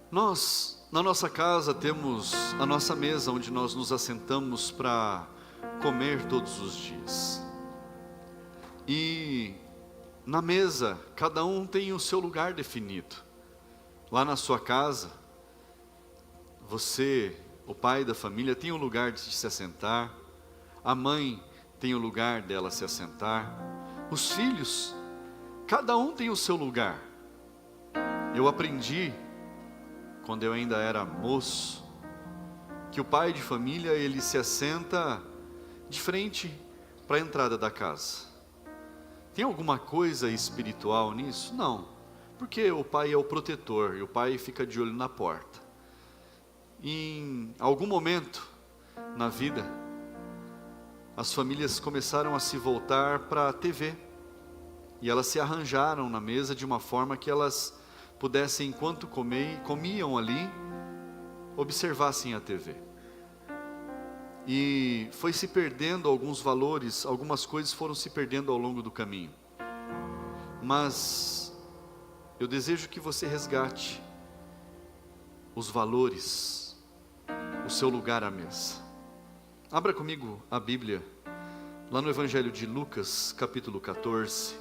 Nós, na nossa casa, temos a nossa mesa onde nós nos assentamos para comer todos os dias. E na mesa, cada um tem o seu lugar definido. Lá na sua casa, você, o pai da família, tem o lugar de se assentar. A mãe tem o lugar dela se assentar. Os filhos, cada um tem o seu lugar. Eu aprendi, quando eu ainda era moço, que o pai de família, ele se assenta de frente para a entrada da casa. Tem alguma coisa espiritual nisso? Não, porque o pai é o protetor e o pai fica de olho na porta. Em algum momento na vida, as famílias começaram a se voltar para a TV, e elas se arranjaram na mesa de uma forma que elas pudessem, enquanto comiam ali, observassem a TV. E foi se perdendo alguns valores, algumas coisas foram se perdendo ao longo do caminho. Mas eu desejo que você resgate os valores, o seu lugar à mesa. Abra comigo a Bíblia, lá no Evangelho de Lucas, capítulo 14.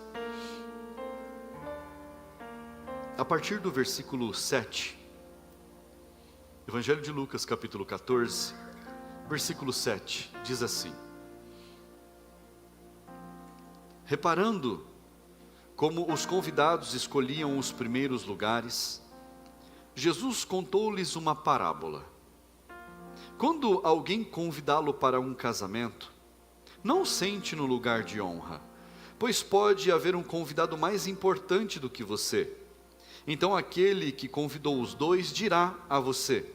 A partir do versículo 7, Evangelho de Lucas, capítulo 14, versículo 7, diz assim: Reparando como os convidados escolhiam os primeiros lugares, Jesus contou-lhes uma parábola. Quando alguém convidá-lo para um casamento, não o sente no lugar de honra, pois pode haver um convidado mais importante do que você. Então aquele que convidou os dois dirá a você: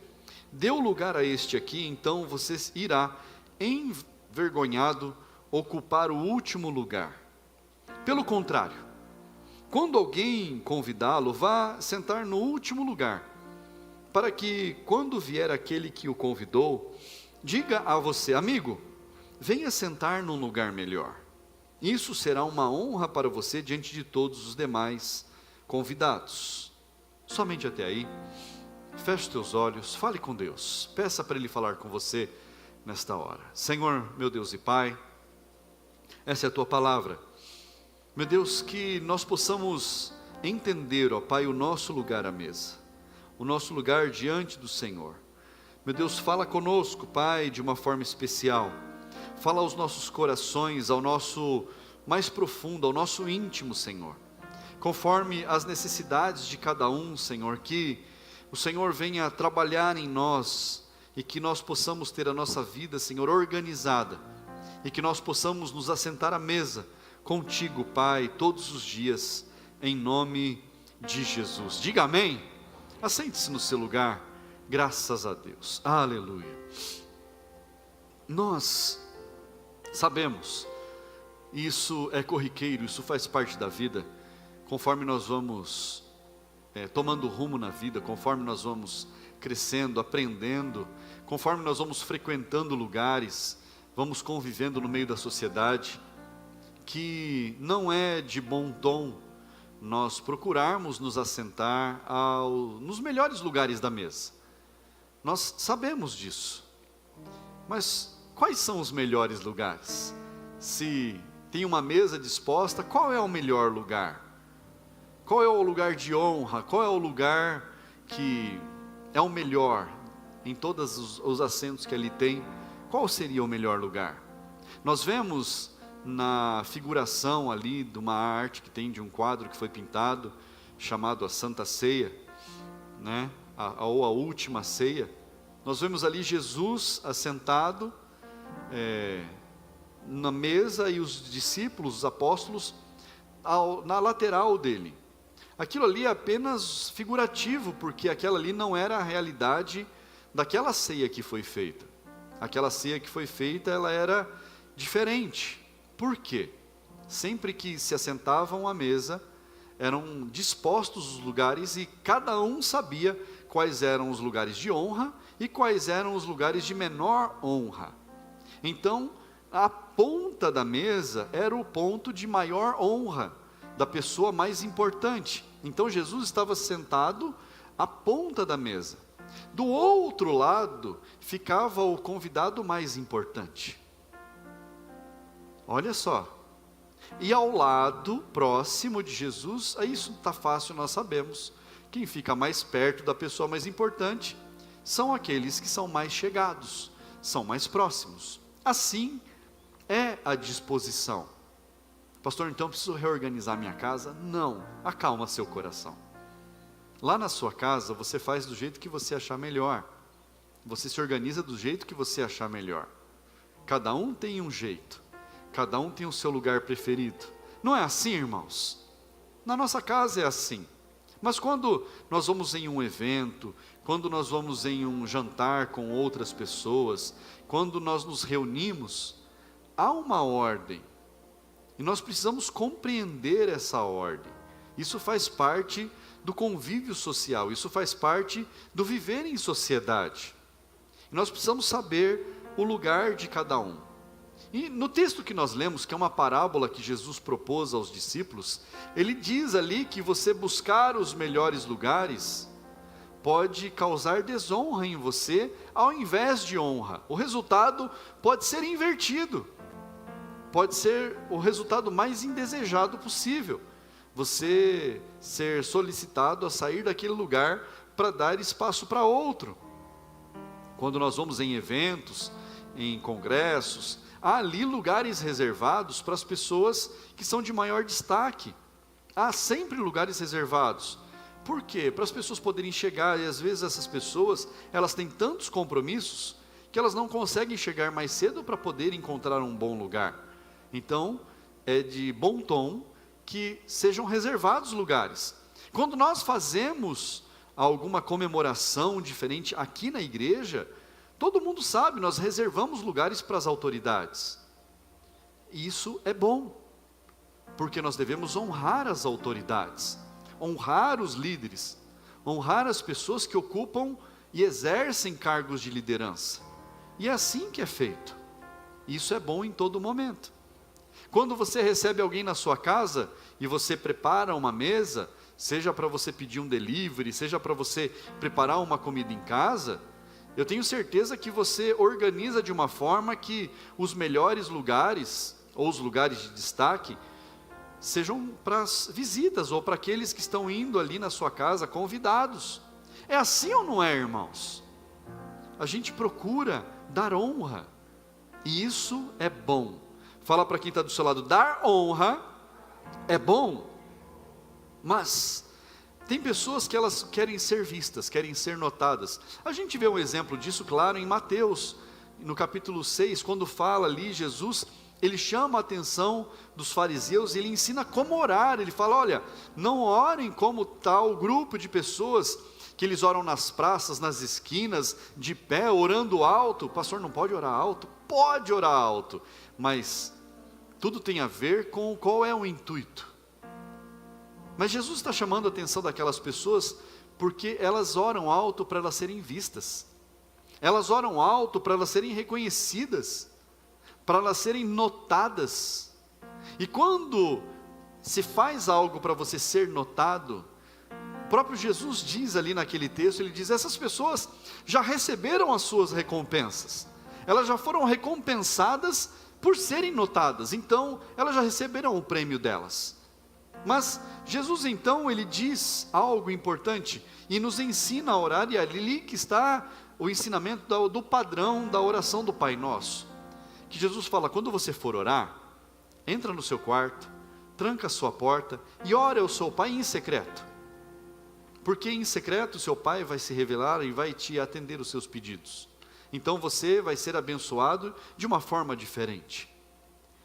dê o lugar a este aqui, então você irá, envergonhado, ocupar o último lugar. Pelo contrário, quando alguém convidá-lo, vá sentar no último lugar, para que, quando vier aquele que o convidou, diga a você: amigo, venha sentar num lugar melhor. Isso será uma honra para você diante de todos os demais convidados. Somente até aí. Feche os teus olhos, fale com Deus, peça para Ele falar com você nesta hora. Senhor, meu Deus e Pai, essa é a Tua palavra. Meu Deus, que nós possamos entender, ó Pai, o nosso lugar à mesa, o nosso lugar diante do Senhor. Meu Deus, fala conosco, Pai, de uma forma especial. Fala aos nossos corações, ao nosso mais profundo, ao nosso íntimo, Senhor. Conforme as necessidades de cada um, Senhor, que o Senhor venha trabalhar em nós e que nós possamos ter a nossa vida, Senhor, organizada, e que nós possamos nos assentar à mesa contigo, Pai, todos os dias, em nome de Jesus. Diga amém. Assente-se no seu lugar. Graças a Deus. Aleluia. Nós sabemos, isso é corriqueiro, isso faz parte da vida, conforme nós vamos tomando rumo na vida, conforme nós vamos crescendo, aprendendo, conforme nós vamos frequentando lugares, vamos convivendo no meio da sociedade, que não é de bom tom nós procurarmos nos assentar nos melhores lugares da mesa. Nós sabemos disso, mas quais são os melhores lugares? Se tem uma mesa disposta, qual é o melhor lugar? Qual é o lugar de honra? Qual é o lugar que é o melhor em todos os assentos que ali tem? Qual seria o melhor lugar? Nós vemos na figuração ali de uma arte que tem de um quadro que foi pintado, chamado a Santa Ceia, né? Ou a Última Ceia. Nós vemos ali Jesus assentado na mesa e os discípulos, os apóstolos, na lateral dele. Aquilo ali é apenas figurativo, porque aquela ali não era a realidade daquela ceia que foi feita. Aquela ceia que foi feita, ela era diferente. Por quê? Sempre que se assentavam à mesa, eram dispostos os lugares e cada um sabia quais eram os lugares de honra e quais eram os lugares de menor honra. Então, a ponta da mesa era o ponto de maior honra, da pessoa mais importante. Então Jesus estava sentado a ponta da mesa. Do outro lado ficava o convidado mais importante. Olha só. E ao lado próximo de Jesus, aí isso está fácil, nós sabemos. Quem fica mais perto da pessoa mais importante são aqueles que são mais chegados, são mais próximos. Assim é a disposição. Pastor, então preciso reorganizar minha casa? Não, acalma seu coração. Lá na sua casa, você faz do jeito que você achar melhor. Você se organiza do jeito que você achar melhor. Cada um tem um jeito. Cada um tem o seu lugar preferido. Não é assim, irmãos? Na nossa casa é assim. Mas quando nós vamos em um evento, quando nós vamos em um jantar com outras pessoas, quando nós nos reunimos, há uma ordem. E nós precisamos compreender essa ordem. Isso faz parte do convívio social, isso faz parte do viver em sociedade. E nós precisamos saber o lugar de cada um. E no texto que nós lemos, que é uma parábola que Jesus propôs aos discípulos, ele diz ali que você buscar os melhores lugares pode causar desonra em você, ao invés de honra. O resultado pode ser invertido, pode ser o resultado mais indesejado possível. Você ser solicitado a sair daquele lugar para dar espaço para outro. Quando nós vamos em eventos, em congressos, há ali lugares reservados para as pessoas que são de maior destaque. Há sempre lugares reservados. Por quê? Para as pessoas poderem chegar, e às vezes essas pessoas, elas têm tantos compromissos, que elas não conseguem chegar mais cedo para poder encontrar um bom lugar. Então, é de bom tom que sejam reservados lugares. Quando nós fazemos alguma comemoração diferente aqui na igreja, todo mundo sabe, nós reservamos lugares para as autoridades. E isso é bom, porque nós devemos honrar as autoridades, honrar os líderes, honrar as pessoas que ocupam e exercem cargos de liderança. E é assim que é feito. Isso é bom em todo momento. Quando você recebe alguém na sua casa e você prepara uma mesa, seja para você pedir um delivery, seja para você preparar uma comida em casa, eu tenho certeza que você organiza de uma forma que os melhores lugares, ou os lugares de destaque, sejam para as visitas, ou para aqueles que estão indo ali na sua casa, convidados. É assim ou não é, irmãos? A gente procura dar honra, e isso é bom. Fala para quem está do seu lado, dar honra é bom, mas tem pessoas que elas querem ser vistas, querem ser notadas. A gente vê um exemplo disso, claro, em Mateus, no capítulo 6, quando fala ali, Jesus, ele chama a atenção dos fariseus, e ele ensina como orar. Ele fala, olha, não orem como tal grupo de pessoas, que eles oram nas praças, nas esquinas, de pé, orando alto. O pastor não pode orar alto? Pode orar alto, mas tudo tem a ver com qual é o intuito. Mas Jesus está chamando a atenção daquelas pessoas, porque elas oram alto para elas serem vistas, elas oram alto para elas serem reconhecidas, para elas serem notadas. E quando se faz algo para você ser notado, o próprio Jesus diz ali naquele texto, ele diz, essas pessoas já receberam as suas recompensas, elas já foram recompensadas por serem notadas, então elas já receberão o prêmio delas. Mas Jesus então, ele diz algo importante, e nos ensina a orar, e ali que está o ensinamento do padrão da oração do Pai Nosso, que Jesus fala, quando você for orar, entra no seu quarto, tranca a sua porta, e ora ao seu Pai em secreto, porque em secreto o seu Pai vai se revelar e vai te atender os seus pedidos. Então você vai ser abençoado de uma forma diferente.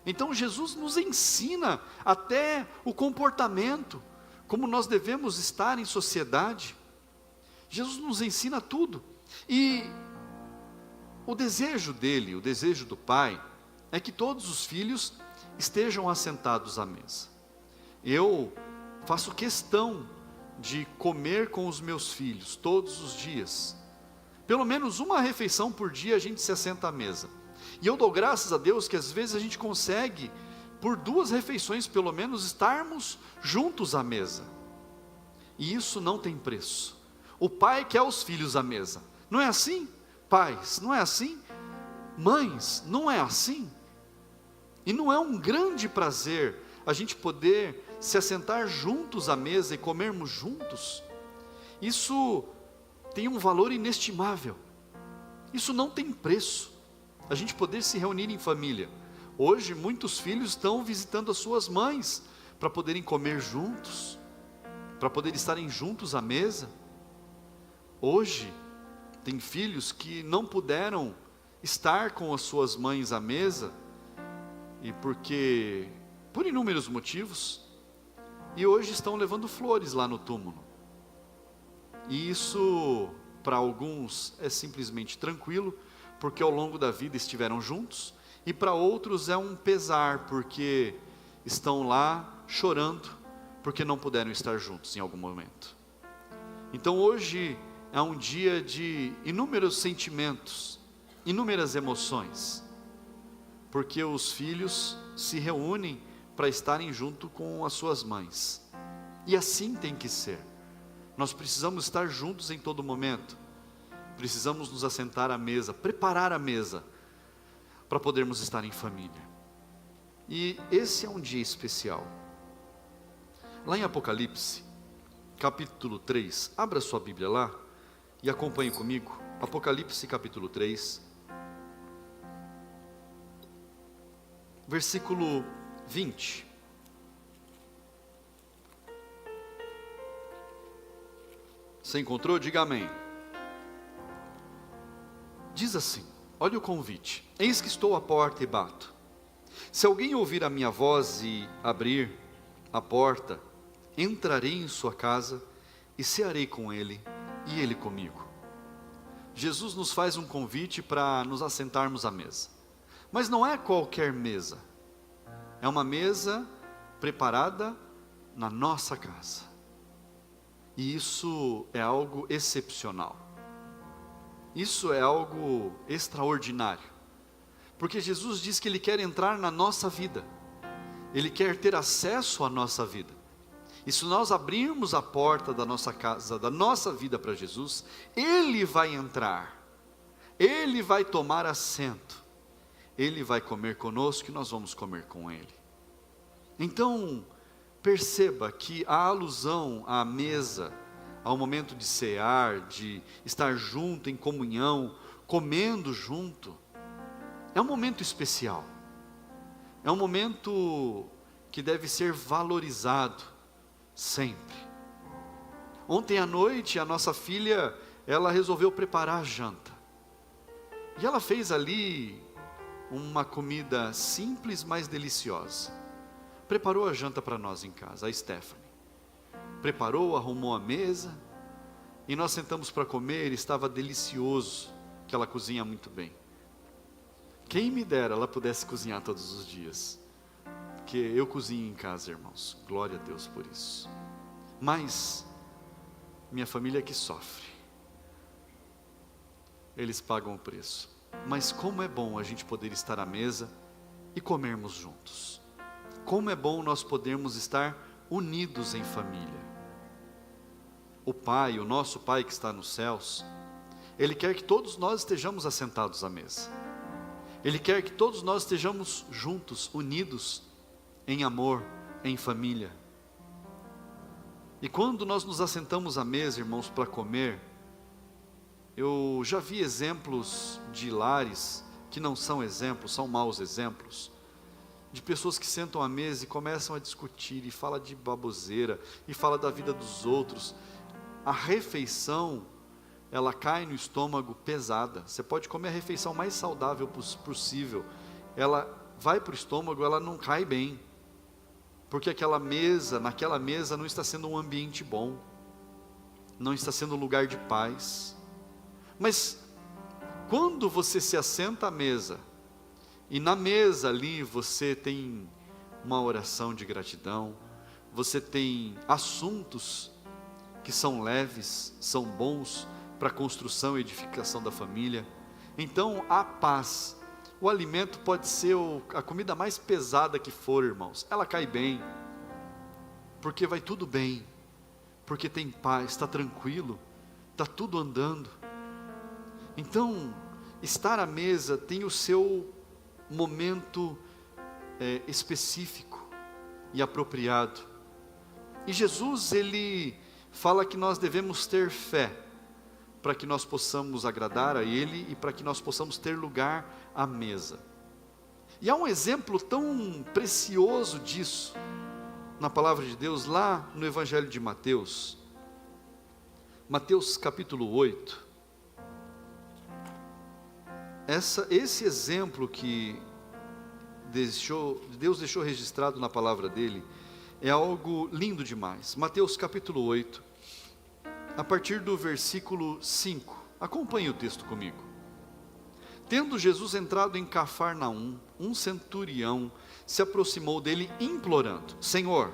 Então Jesus nos ensina até o comportamento, como nós devemos estar em sociedade. Jesus nos ensina tudo. E o desejo dele, o desejo do Pai, é que todos os filhos estejam assentados à mesa. Eu faço questão de comer com os meus filhos todos os dias. Pelo menos uma refeição por dia a gente se assenta à mesa. E eu dou graças a Deus que às vezes a gente consegue, por 2 refeições pelo menos, estarmos juntos à mesa. E isso não tem preço. O pai quer os filhos à mesa. Não é assim? Pais, não é assim? Mães, não é assim? E não é um grande prazer a gente poder se assentar juntos à mesa e comermos juntos? Isso tem um valor inestimável. Isso não tem preço. A gente poder se reunir em família. Hoje muitos filhos estão visitando as suas mães para poderem comer juntos, para poderem estarem juntos à mesa. Hoje tem filhos que não puderam estar com as suas mães à mesa, e por inúmeros motivos, e hoje estão levando flores lá no túmulo. E isso para alguns é simplesmente tranquilo, porque ao longo da vida estiveram juntos, e para outros é um pesar, porque estão lá chorando, porque não puderam estar juntos em algum momento. Então hoje é um dia de inúmeros sentimentos, inúmeras emoções, porque os filhos se reúnem para estarem junto com as suas mães, e assim tem que ser. Nós precisamos estar juntos em todo momento, precisamos nos assentar à mesa, preparar a mesa, para podermos estar em família. E esse é um dia especial. Lá em Apocalipse, capítulo 3, abra sua Bíblia lá, e acompanhe comigo, Apocalipse capítulo 3, versículo 20. Você encontrou? Diga amém. Diz assim, olha o convite: eis que estou à porta e bato. Se alguém ouvir a minha voz e abrir a porta, entrarei em sua casa e cearei com ele e ele comigo. Jesus nos faz um convite para nos assentarmos à mesa, mas não é qualquer mesa, é uma mesa preparada na nossa casa, e isso é algo excepcional, isso é algo extraordinário, porque Jesus diz que Ele quer entrar na nossa vida, Ele quer ter acesso à nossa vida. E se nós abrirmos a porta da nossa casa, da nossa vida para Jesus, Ele vai entrar, Ele vai tomar assento, Ele vai comer conosco e nós vamos comer com Ele. Então, perceba que a alusão à mesa, ao momento de cear, de estar junto em comunhão, comendo junto, é um momento especial, é um momento que deve ser valorizado sempre. Ontem à noite a nossa filha, ela resolveu preparar a janta, e ela fez ali uma comida simples, mas deliciosa. Preparou a janta para nós em casa, a Stephanie preparou, arrumou a mesa, e nós sentamos para comer. Estava delicioso, que ela cozinha muito bem. Quem me dera ela pudesse cozinhar todos os dias, porque eu cozinho em casa, irmãos, glória a Deus por isso. Mas minha família é que sofre, eles pagam o preço. Mas como é bom a gente poder estar à mesa e comermos juntos. Como é bom nós podermos estar unidos em família. O Pai, o nosso Pai que está nos céus, Ele quer que todos nós estejamos assentados à mesa. Ele quer que todos nós estejamos juntos, unidos em amor, em família. E quando nós nos assentamos à mesa, irmãos, para comer, eu já vi exemplos de lares que não são exemplos, são maus exemplos, de pessoas que sentam à mesa e começam a discutir, e fala de baboseira, e fala da vida dos outros. A refeição, ela cai no estômago pesada. Você pode comer a refeição mais saudável possível, ela vai para o estômago, ela não cai bem, porque naquela mesa não está sendo um ambiente bom, não está sendo um lugar de paz. Mas quando você se assenta à mesa, e na mesa ali você tem uma oração de gratidão, você tem assuntos que são leves, são bons para a construção e edificação da família, então há paz. O alimento pode ser a comida mais pesada que for, irmãos, ela cai bem, porque vai tudo bem, porque tem paz, está tranquilo, está tudo andando. Então, estar à mesa tem o seu momento específico e apropriado. E Jesus, ele fala que nós devemos ter fé, para que nós possamos agradar a Ele e para que nós possamos ter lugar à mesa. E há um exemplo tão precioso disso, na palavra de Deus, lá no Evangelho de Mateus. Mateus capítulo 8. Esse exemplo que Deus deixou registrado na palavra dele, é algo lindo demais. Mateus capítulo 8, a partir do versículo 5. Acompanhe o texto comigo. Tendo Jesus entrado em Cafarnaum, um centurião se aproximou dele implorando: Senhor,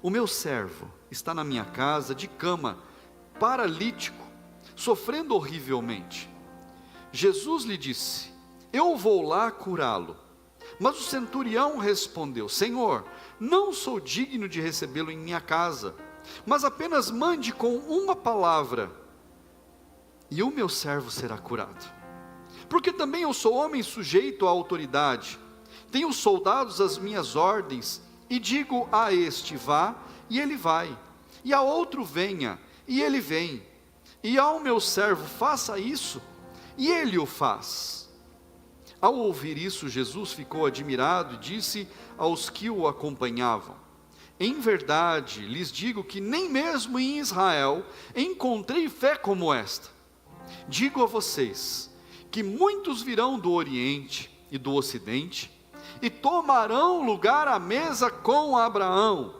o meu servo está na minha casa de cama, paralítico, sofrendo horrivelmente. Jesus lhe disse: eu vou lá curá-lo. Mas o centurião respondeu: Senhor, não sou digno de recebê-lo em minha casa, mas apenas mande com uma palavra, e o meu servo será curado. Porque também eu sou homem sujeito à autoridade, tenho soldados às minhas ordens, e digo a este: vá, e ele vai, e a outro: venha, e ele vem, e ao meu servo: faça isso, e ele o faz. Ao ouvir isso, Jesus ficou admirado e disse aos que o acompanhavam: em verdade lhes digo que nem mesmo em Israel encontrei fé como esta. Digo a vocês que muitos virão do Oriente e do Ocidente e tomarão lugar à mesa com Abraão,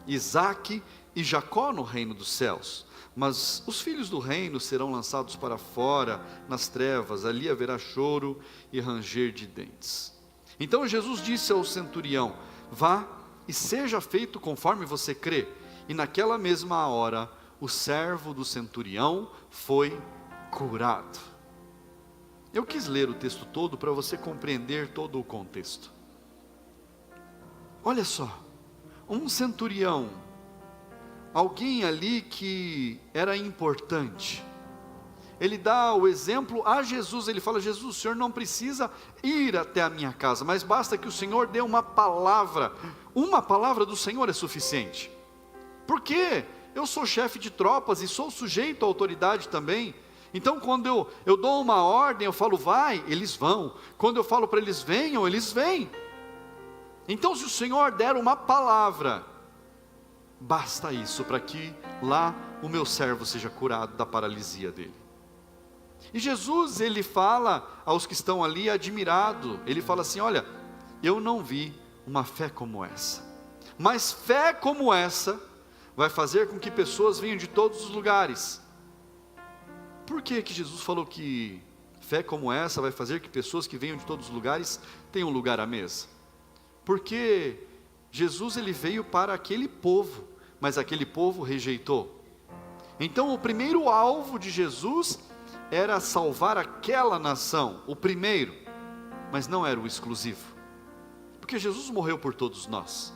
Isaque e Jacó no reino dos céus. Mas os filhos do reino serão lançados para fora, nas trevas, ali haverá choro e ranger de dentes. Então Jesus disse ao centurião: vá e seja feito conforme você crê. E naquela mesma hora, o servo do centurião foi curado. Eu quis ler o texto todo para você compreender todo o contexto. Olha só, um centurião, alguém ali que era importante, ele dá o exemplo a Jesus. Ele fala: Jesus, o Senhor não precisa ir até a minha casa, mas basta que o Senhor dê uma palavra do Senhor é suficiente, porque eu sou chefe de tropas e sou sujeito à autoridade também. Então quando eu dou uma ordem, eu falo vai, eles vão. Quando eu falo para eles venham, eles vêm. Então se o Senhor der uma palavra, basta isso para que lá o meu servo seja curado da paralisia dele. E Jesus, ele fala aos que estão ali admirado, ele fala assim: olha, eu não vi uma fé como essa, mas fé como essa vai fazer com que pessoas venham de todos os lugares. Por que Jesus falou que fé como essa vai fazer que pessoas que venham de todos os lugares tenham lugar à mesa? Porque Jesus, ele veio para aquele povo, mas aquele povo rejeitou. Então o primeiro alvo de Jesus era salvar aquela nação, o primeiro, mas não era o exclusivo, porque Jesus morreu por todos nós.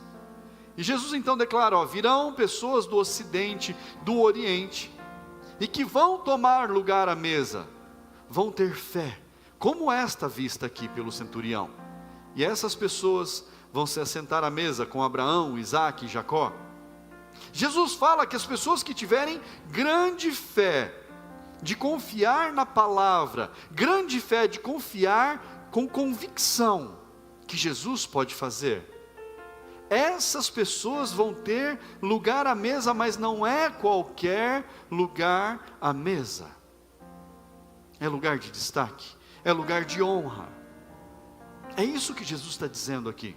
E Jesus então declara: virão pessoas do Ocidente, do Oriente, e que vão tomar lugar à mesa, vão ter fé, como esta vista aqui pelo centurião. E essas pessoas vão se assentar à mesa com Abraão, Isaque e Jacó. Jesus fala que as pessoas que tiverem grande fé de confiar na palavra, grande fé de confiar com convicção que Jesus pode fazer, essas pessoas vão ter lugar à mesa, mas não é qualquer lugar à mesa. É lugar de destaque, é lugar de honra. É isso que Jesus está dizendo aqui.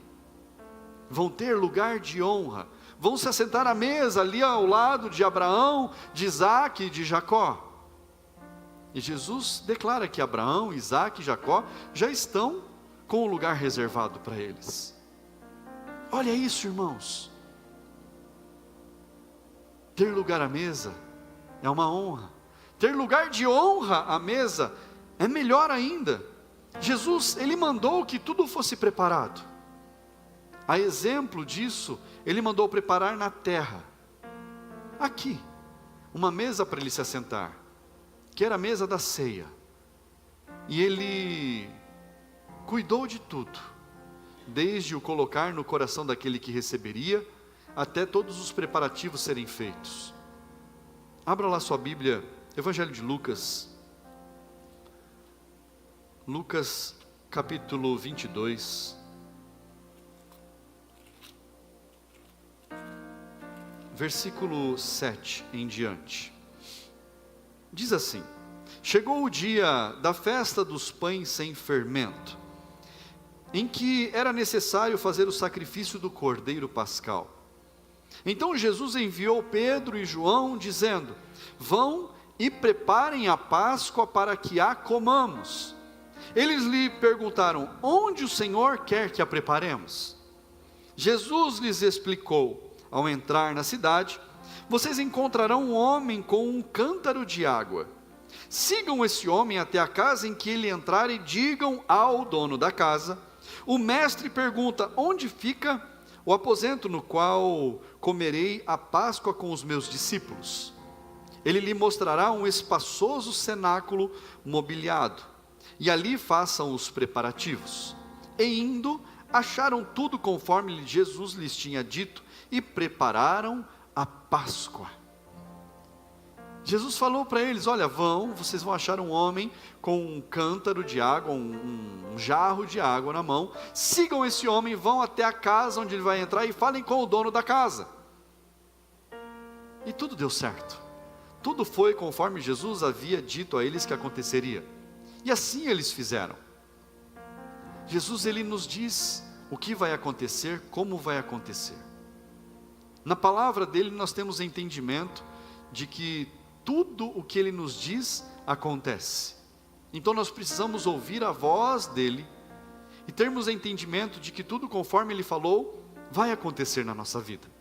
Vão ter lugar de honra, vão se assentar à mesa ali ao lado de Abraão, de Isaque e de Jacó. E Jesus declara que Abraão, Isaque e Jacó já estão com o lugar reservado para eles. Olha isso, irmãos. Ter lugar à mesa é uma honra. Ter lugar de honra à mesa é melhor ainda. Jesus, ele mandou que tudo fosse preparado. A exemplo disso, ele mandou preparar na terra, aqui, uma mesa para ele se assentar, que era a mesa da ceia. E ele cuidou de tudo, desde o colocar no coração daquele que receberia, até todos os preparativos serem feitos. Abra lá sua Bíblia, Evangelho de Lucas, Lucas capítulo 22, versículo 7 em diante. Diz assim: chegou o dia da festa dos pães sem fermento, em que era necessário fazer o sacrifício do cordeiro pascal. Então Jesus enviou Pedro e João, dizendo: vão e preparem a Páscoa para que a comamos. Eles lhe perguntaram: onde o Senhor quer que a preparemos? Jesus lhes explicou: ao entrar na cidade, vocês encontrarão um homem com um cântaro de água. Sigam esse homem até a casa em que ele entrar e digam ao dono da casa: o mestre pergunta, onde fica o aposento no qual comerei a Páscoa com os meus discípulos? Ele lhe mostrará um espaçoso cenáculo mobiliado, e ali façam os preparativos. E indo, acharam tudo conforme Jesus lhes tinha dito, e prepararam a Páscoa. Jesus falou para eles: olha, vocês vão achar um homem com um cântaro de água, um jarro de água na mão. Sigam esse homem, vão até a casa onde ele vai entrar e falem com o dono da casa. E tudo deu certo. Tudo foi conforme Jesus havia dito a eles que aconteceria. E assim eles fizeram. Jesus, ele nos diz o que vai acontecer, como vai acontecer. Na palavra dele nós temos entendimento de que tudo o que ele nos diz acontece. Então nós precisamos ouvir a voz dele e termos entendimento de que tudo conforme ele falou vai acontecer na nossa vida.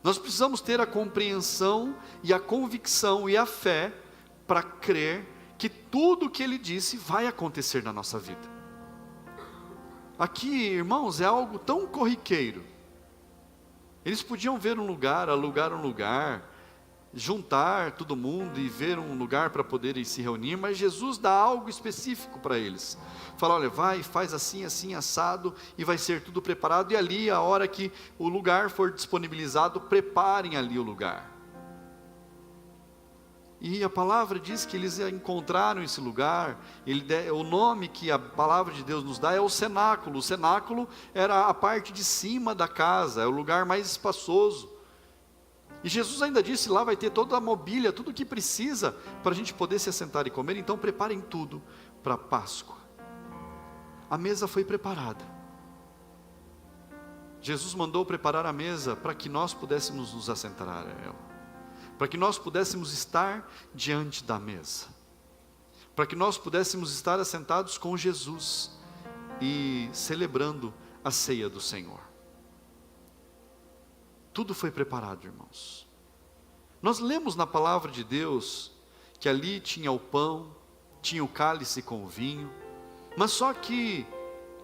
Nós precisamos ter a compreensão e a convicção e a fé para crer que tudo o que ele disse vai acontecer na nossa vida. Aqui, irmãos, é algo tão corriqueiro. Eles podiam ver um lugar, alugar um lugar, juntar todo mundo e ver um lugar para poderem se reunir, mas Jesus dá algo específico para eles. Fala: olha, vai, faz assim, assim, assado, e vai ser tudo preparado, e ali, a hora que o lugar for disponibilizado, preparem ali o lugar. E a palavra diz que eles encontraram esse lugar. O nome que a palavra de Deus nos dá é o cenáculo. O cenáculo era a parte de cima da casa, é o lugar mais espaçoso. E Jesus ainda disse: lá vai ter toda a mobília, tudo o que precisa para a gente poder se assentar e comer. Então preparem tudo para a Páscoa. A mesa foi preparada. Jesus mandou preparar a mesa para que nós pudéssemos nos assentar a ela, para que nós pudéssemos estar diante da mesa, para que nós pudéssemos estar assentados com Jesus e celebrando a ceia do Senhor. Tudo foi preparado, irmãos. Nós lemos na palavra de Deus que ali tinha o pão, tinha o cálice com o vinho, mas só que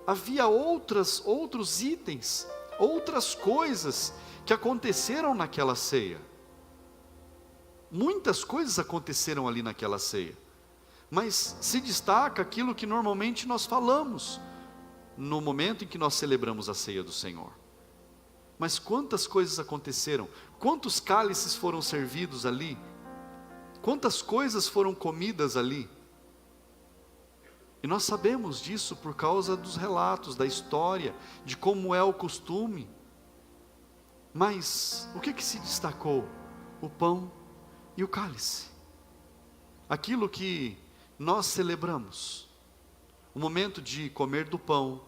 havia outros itens, outras coisas que aconteceram naquela ceia. Muitas coisas aconteceram ali naquela ceia, mas se destaca aquilo que normalmente nós falamos no momento em que nós celebramos a ceia do Senhor. Mas quantas coisas aconteceram? Quantos cálices foram servidos ali? Quantas coisas foram comidas ali? E nós sabemos disso por causa dos relatos, da história, de como é o costume. Mas o que se destacou? O pão e o cálice. Aquilo que nós celebramos. O momento de comer do pão,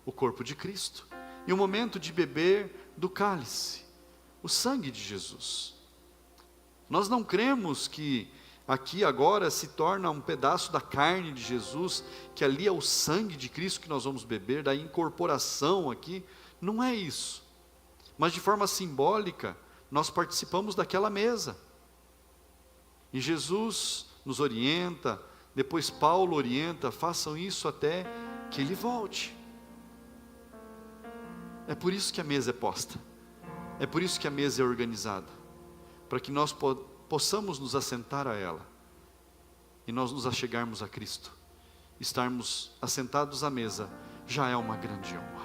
o corpo de Cristo. E o momento de beber do cálice, o sangue de Jesus. Nós não cremos que aqui agora se torna um pedaço da carne de Jesus, que ali é o sangue de Cristo que nós vamos beber, da incorporação aqui. Não é isso. Mas de forma simbólica, nós participamos daquela mesa. E Jesus nos orienta, depois Paulo orienta: façam isso até que Ele volte. É por isso que a mesa é posta, é por isso que a mesa é organizada, para que nós possamos nos assentar a ela e nós nos achegarmos a Cristo, estarmos assentados à mesa, já é uma grande honra.